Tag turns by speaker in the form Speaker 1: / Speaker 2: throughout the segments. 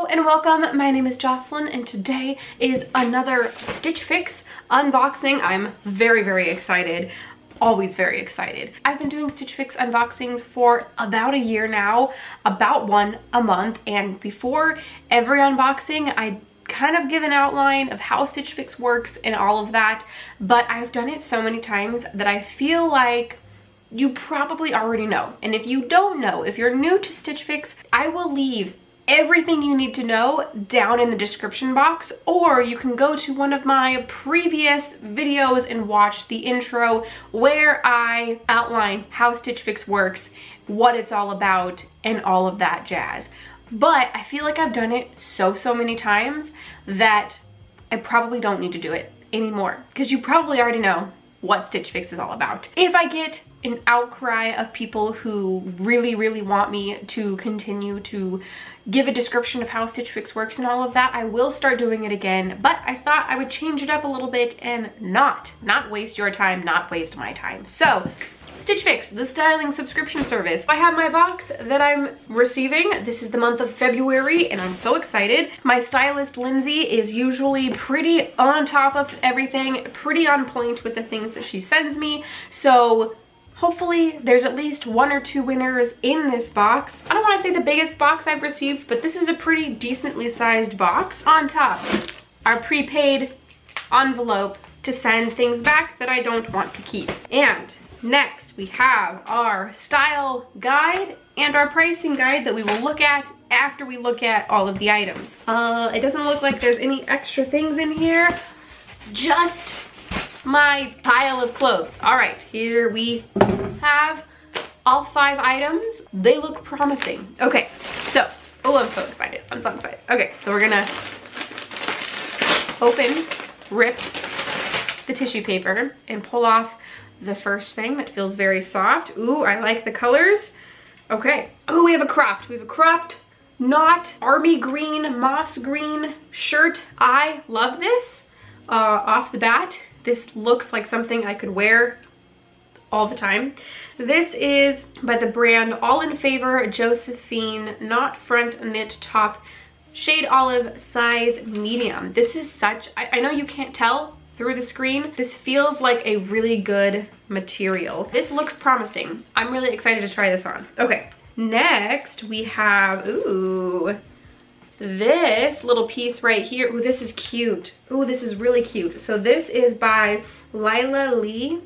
Speaker 1: Hello and welcome. My name is Jocelyn and today is another Stitch Fix unboxing. I'm very excited. Always very excited. I've been doing Stitch Fix unboxings for about a year now, about one a month, and before every unboxing I kind of give an outline of how Stitch Fix works and all of that, but I've done it so many times that I feel like you probably already know. And if you don't know, if you're new to Stitch Fix, I will leave everything you need to know down in the description box, or you can go to one of my previous videos and watch the intro where I outline how Stitch Fix works, what it's all about, and all of that jazz. But I feel like I've done it so many times that I probably don't need to do it anymore, because you probably already know what Stitch Fix is all about. If I get an outcry of people who really want me to continue to give a description of how Stitch Fix works and all of that, I will start doing it again, but I thought I would change it up a little bit and not waste your time, not waste my time. So, Stitch Fix, the styling subscription service. I have my box that I'm receiving. This is the month of February and I'm so excited. My stylist, Lindsay, is usually pretty on top of everything, pretty on point with the things that she sends me. So hopefully there's at least one or two winners in this box. I don't want to say the biggest box I've received, but this is a pretty decently sized box. On top, our prepaid envelope to send things back that I don't want to keep. And next, we have our style guide and our pricing guide that we will look at after we look at all of the items. It doesn't look like there's any extra things in here, just my pile of clothes. All right, here we have all 5 items. They look promising. Okay, so, oh, I'm so excited. I'm so excited. Okay, so we're gonna rip the tissue paper and pull off the first thing that feels very soft. Ooh, I like the colors. Okay. Oh, we have a cropped, not army green, moss green shirt. I love this. Off the bat, this looks like something I could wear all the time. This is by the brand All in Favor Josephine, not front knit top, shade olive, size medium. This is such, I know you can't tell through the screen, this feels like a really good material. This looks promising. I'm really excited to try this on. Okay, next we have, ooh, this little piece right here. Ooh, this is cute. Ooh, this is really cute. So this is by Lila Lee,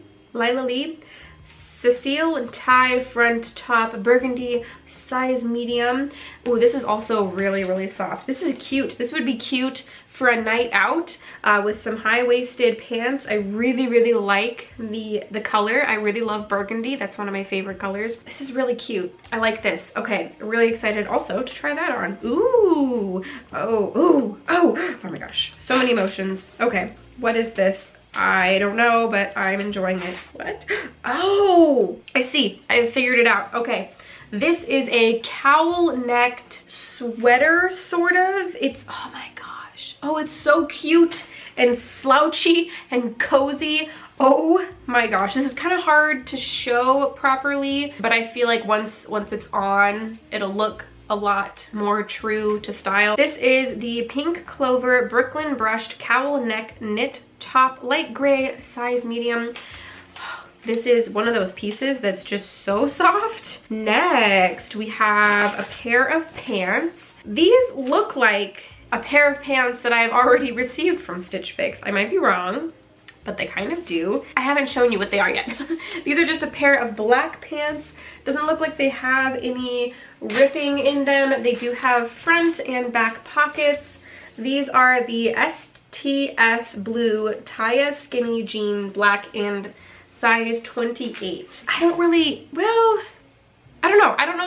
Speaker 1: Cecile and tie front top, burgundy, size medium. Ooh, this is also really soft. This is cute. This would be cute for a night out with some high-waisted pants. I really like the color. I really love burgundy. That's one of my favorite colors. This is really cute. I like this. Okay, really excited also to try that on. Ooh, oh my gosh. So many emotions. Okay, what is this? I don't know, but I'm enjoying it. What? Oh, I see. I figured it out. Okay. This is a cowl-necked sweater, sort of. It's, oh my gosh. Oh, it's so cute and slouchy and cozy. Oh my gosh. This is kind of hard to show properly, but I feel like once it's on, it'll look a lot more true to style. This is the Pink Clover Brooklyn Brushed Cowl Neck Knit Top, light gray, size medium. This is one of those pieces that's just so soft. Next, we have a pair of pants. These look like a pair of pants that I've already received from Stitch Fix. I might be wrong, but they kind of do. I haven't shown you what they are yet. These are just a pair of black pants. Doesn't look like they have any ripping in them. They do have front and back pockets. These are the STS Blue Taya Skinny Jean, black and size 28. I don't know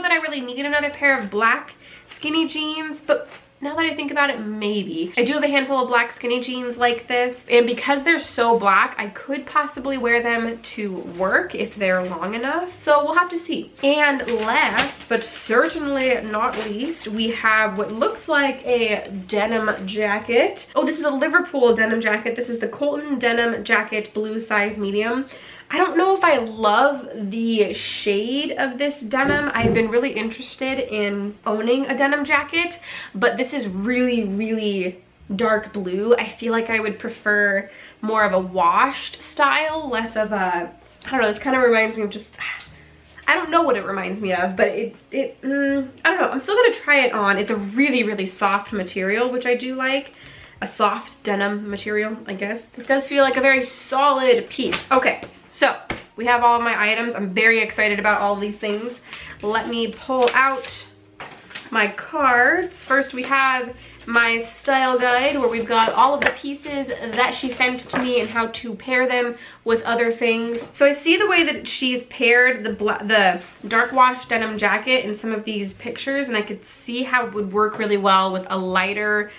Speaker 1: that I really need another pair of black skinny jeans, but now that I think about it, maybe. I do have a handful of black skinny jeans like this, and because they're so black, I could possibly wear them to work if they're long enough. So we'll have to see. And last, but certainly not least, we have what looks like a denim jacket. Oh, this is a Liverpool denim jacket. This is the Colton denim jacket, blue size medium. I don't know if I love the shade of this denim. I've been really interested in owning a denim jacket, but this is really, really dark blue. I feel like I would prefer more of a washed style, less of a, I don't know, this kind of reminds me of just, I don't know what it reminds me of, but I don't know. I'm still gonna try it on. It's a really, really soft material, which I do like. A soft denim material, I guess. This does feel like a very solid piece. Okay, so we have all of my items. I'm very excited about all of these things. Let me pull out my cards. First, we have my style guide where we've got all of the pieces that she sent to me and how to pair them with other things. So I see the way that she's paired the dark wash denim jacket in some of these pictures, and I could see how it would work really well with a lighter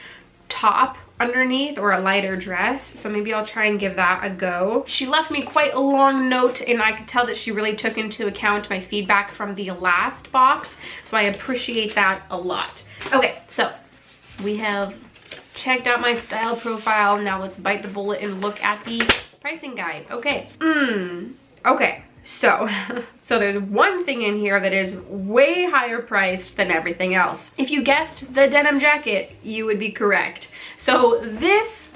Speaker 1: top underneath or a lighter dress. So maybe I'll try and give that a go. She left me quite a long note, and I could tell that she really took into account my feedback from the last box. So I appreciate that a lot. Okay, so we have checked out my style profile. Now let's bite the bullet and look at the pricing guide. Okay. Okay. So there's one thing in here that is way higher priced than everything else. If you guessed the denim jacket, you would be correct. So this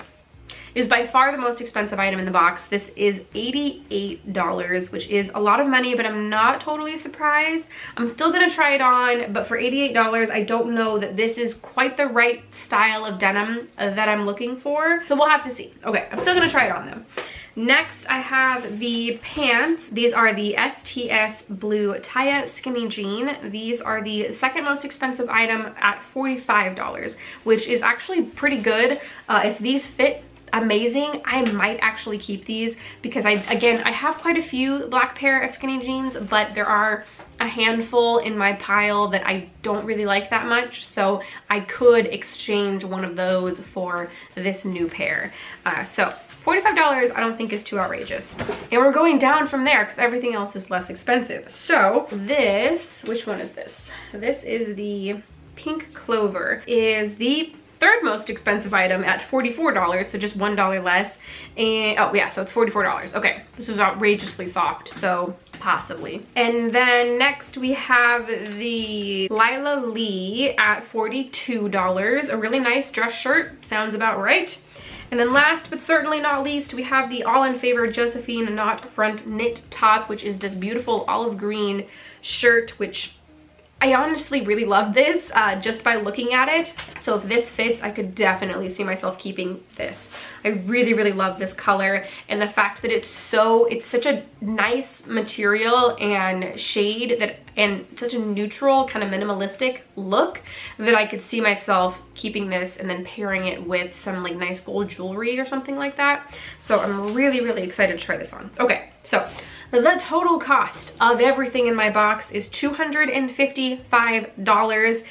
Speaker 1: is by far the most expensive item in the box. This is $88, which is a lot of money, but I'm not totally surprised. I'm still gonna try it on, but for $88, I don't know that this is quite the right style of denim that I'm looking for. So we'll have to see. Okay, I'm still gonna try it on though. Next, I have the pants. These are the STS Blue Taya Skinny Jean. These are the second most expensive item at $45, which is actually pretty good. If these fit amazing, I might actually keep these because I have quite a few black pair of skinny jeans, but there are a handful in my pile that I don't really like that much, so I could exchange one of those for this new pair. So $45 I don't think is too outrageous. And we're going down from there because everything else is less expensive. So this, which one is this? This is the Pink Clover, is the third most expensive item at $44, so just $1 less. And oh yeah, so it's $44. Okay, this is outrageously soft, so possibly. And then next we have the Lila Lee at $42, a really nice dress shirt, sounds about right. And then last but certainly not least, we have the All in Favor Josephine Knot Front Knit Top, which is this beautiful olive green shirt, which I honestly really love this just by looking at it. So if this fits, I could definitely see myself keeping this. I really, really love this color, and the fact that it's such a nice material and shade and such a neutral kind of minimalistic look that I could see myself keeping this and then pairing it with some like nice gold jewelry or something like that. So I'm really, really excited to try this on. Okay, so the total cost of everything in my box is $255.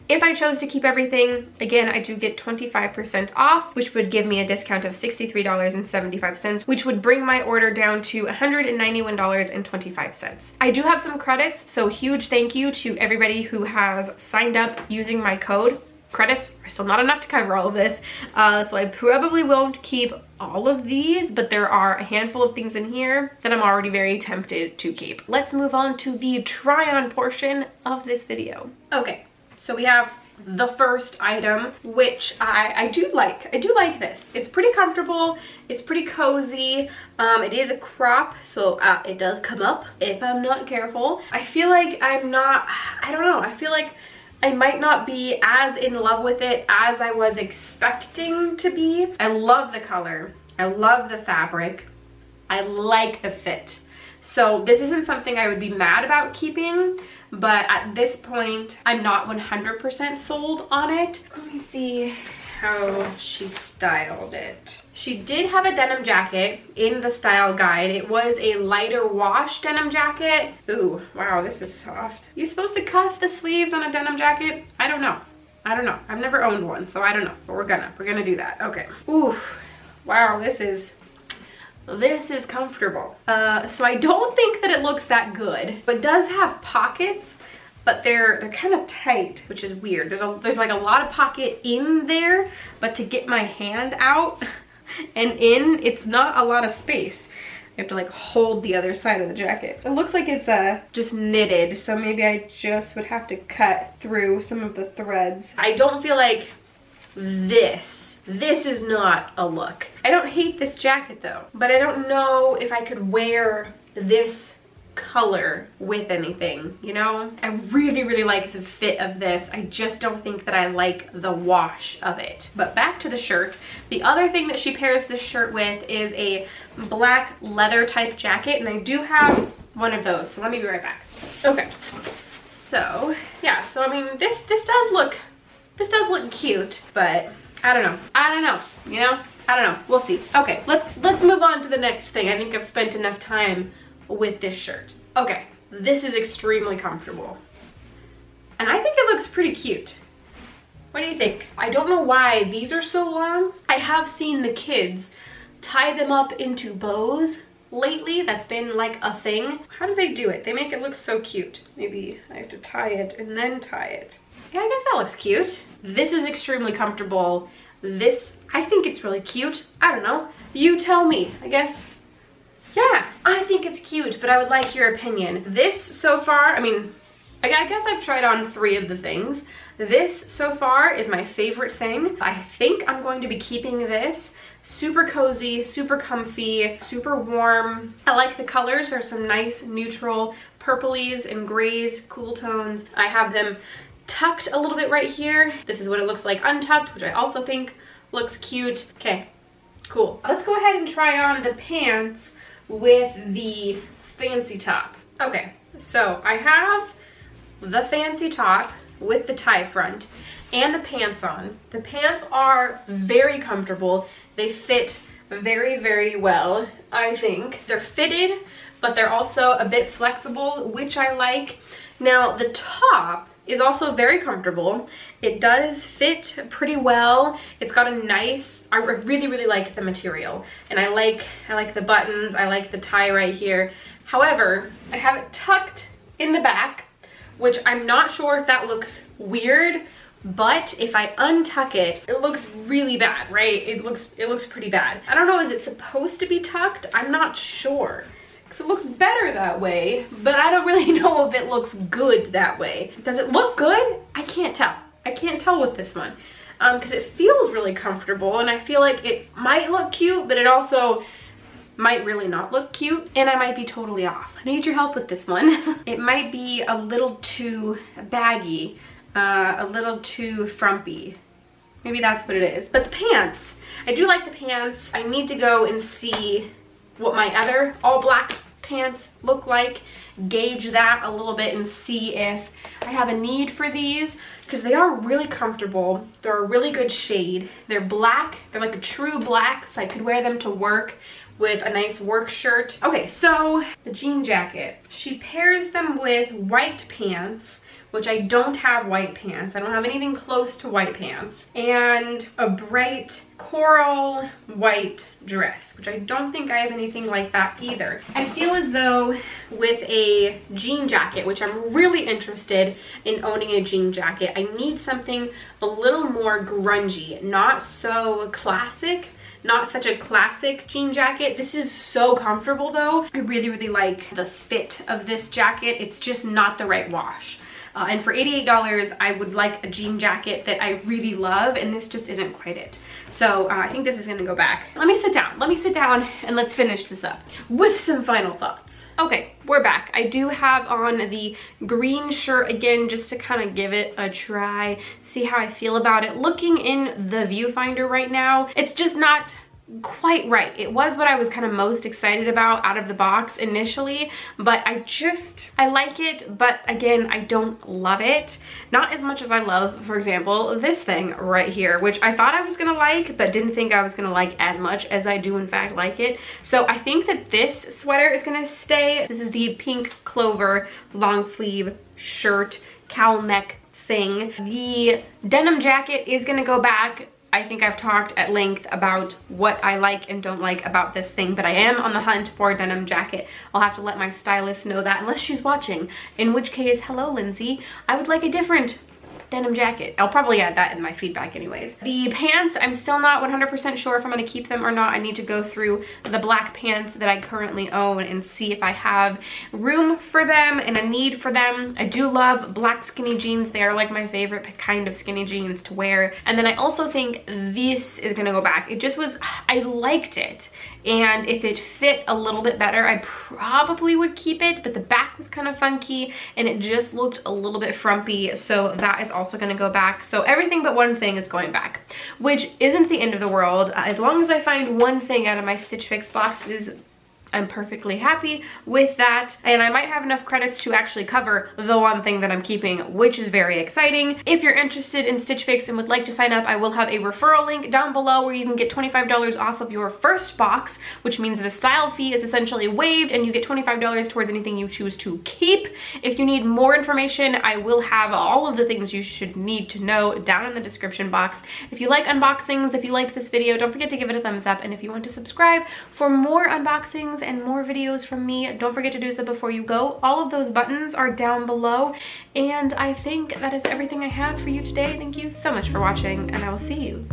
Speaker 1: If I chose to keep everything, again, I do get 25% off, which would give me a discount of $63.75, which would bring my order down to $191.25. I do have some credits, so huge thank you to everybody who has signed up using my code. Credits are still not enough to cover all of this, so I probably won't keep all of these, but there are a handful of things in here that I'm already very tempted to keep. Let's move on to the try-on portion of this video. Okay, so we have the first item, which I do like. I do like this. It's pretty comfortable. It's pretty cozy. It is a crop, so it does come up if I'm not careful. I feel like I don't know. I feel like I might not be as in love with it as I was expecting to be. I love the color. I love the fabric. I like the fit. So this isn't something I would be mad about keeping, but at this point, I'm not 100% sold on it. Let me see how she styled it. She did have a denim jacket in the style guide. It was a lighter wash denim jacket. Ooh, wow, this is soft. You supposed to cuff the sleeves on a denim jacket? I don't know. I've never owned one, so I don't know, but we're gonna do that. Okay. Ooh, wow, this is comfortable. So I don't think that it looks that good, but it does have pockets, but they're kind of tight, which is weird. There's like a lot of pocket in there, but to get my hand out and in, it's not a lot of space. You have to like hold the other side of the jacket. It looks like it's just knitted, so maybe I just would have to cut through some of the threads. I don't feel like this is not a look. I don't hate this jacket though, but I don't know if I could wear this color with anything, you know? I really like the fit of this. I just don't think that I like the wash of it. But back to the shirt. The other thing that she pairs this shirt with is a black leather type jacket, and I do have one of those, so let me be right back. Okay, so yeah, so I mean this does look cute, but I don't know, you know? I don't know, we'll see. Okay, let's move on to the next thing. I think I've spent enough time with this shirt. Okay, this is extremely comfortable. And I think it looks pretty cute. What do you think? I don't know why these are so long. I have seen the kids tie them up into bows lately. That's been like a thing. How do they do it? They make it look so cute. Maybe I have to tie it and then tie it. Yeah, I guess that looks cute. This is extremely comfortable. This, I think it's really cute. I don't know. You tell me, I guess. Yeah, I think it's cute, but I would like your opinion. This so far, I mean, I guess I've tried on 3 of the things. This so far is my favorite thing. I think I'm going to be keeping this. Super cozy, super comfy, super warm. I like the colors. There's some nice neutral purplies and grays, cool tones. I have them tucked a little bit right here. This is what it looks like untucked, which I also think looks cute. Okay, cool. Let's go ahead and try on the pants with the fancy top. Okay, so I have the fancy top with the tie front and the pants on. The pants are very comfortable. They fit very well, I think. They're fitted, but they're also a bit flexible, which I like. Now the top is also very comfortable. It does fit pretty well. It's got a nice, I really like the material. And I like the buttons, I like the tie right here. However, I have it tucked in the back, which I'm not sure if that looks weird, but if I untuck it, it looks really bad, right? It looks pretty bad. I don't know, is it supposed to be tucked? I'm not sure. It looks better that way, but I don't really know if it looks good that way. Does it look good? I can't tell. I can't tell with this one because it feels really comfortable, and I feel like it might look cute, but it also might really not look cute, and I might be totally off. I need your help with this one. It might be a little too baggy, a little too frumpy. Maybe that's what it is. But the pants, I do like the pants. I need to go and see what my other all black pants look like, gauge that a little bit and see if I have a need for these, because they are really comfortable. They're a really good shade. They're black. They're like a true black, so I could wear them to work with a nice work shirt. Okay, so the jean jacket. She pairs them with white pants, which I don't have white pants. I don't have anything close to white pants. And a bright coral white dress, which I don't think I have anything like that either. I feel as though with a jean jacket, which I'm really interested in owning a jean jacket, I need something a little more grungy, not so classic. Not such a classic jean jacket. This is so comfortable though. I really like the fit of this jacket. It's just not the right wash. And for $88, I would like a jean jacket that I really love, and this just isn't quite it. So I think this is gonna go back. Let me sit down and let's finish this up with some final thoughts. Okay, we're back. I do have on the green shirt again, just to kind of give it a try, see how I feel about it. Looking in the viewfinder right now, it's just not quite right. It was what I was kind of most excited about out of the box initially, but I like it, but again, I don't love it. Not as much as I love, for example, this thing right here, which I thought I was gonna like, but didn't think I was gonna like as much as I do in fact like it. So I think that this sweater is gonna stay. This is the pink clover long sleeve shirt, cowl neck thing. The denim jacket is gonna go back. I think I've talked at length about what I like and don't like about this thing, but I am on the hunt for a denim jacket. I'll have to let my stylist know that, unless she's watching, in which case, hello Lindsay, I would like a different denim jacket. I'll probably add that in my feedback anyways. The pants, I'm still not 100% sure if I'm going to keep them or not. I need to go through the black pants that I currently own and see if I have room for them and a need for them. I do love black skinny jeans. They are like my favorite kind of skinny jeans to wear. And then I also think this is gonna go back. It just was, I liked it. And if it fit a little bit better, I probably would keep it, but the back was kind of funky and it just looked a little bit frumpy. So that is also gonna go back. So everything but one thing is going back, which isn't the end of the world. As long as I find one thing out of my Stitch Fix boxes, I'm perfectly happy with that, and I might have enough credits to actually cover the one thing that I'm keeping, which is very exciting. If you're interested in Stitch Fix and would like to sign up, I will have a referral link down below where you can get $25 off of your first box, which means the style fee is essentially waived and you get $25 towards anything you choose to keep. If you need more information, I will have all of the things you should need to know down in the description box. If you like unboxings, if you liked this video, don't forget to give it a thumbs up, and if you want to subscribe for more unboxings and more videos from me, don't forget to do so before you go. All of those buttons are down below, and I think that is everything I have for you today. Thank you so much for watching, and I will see you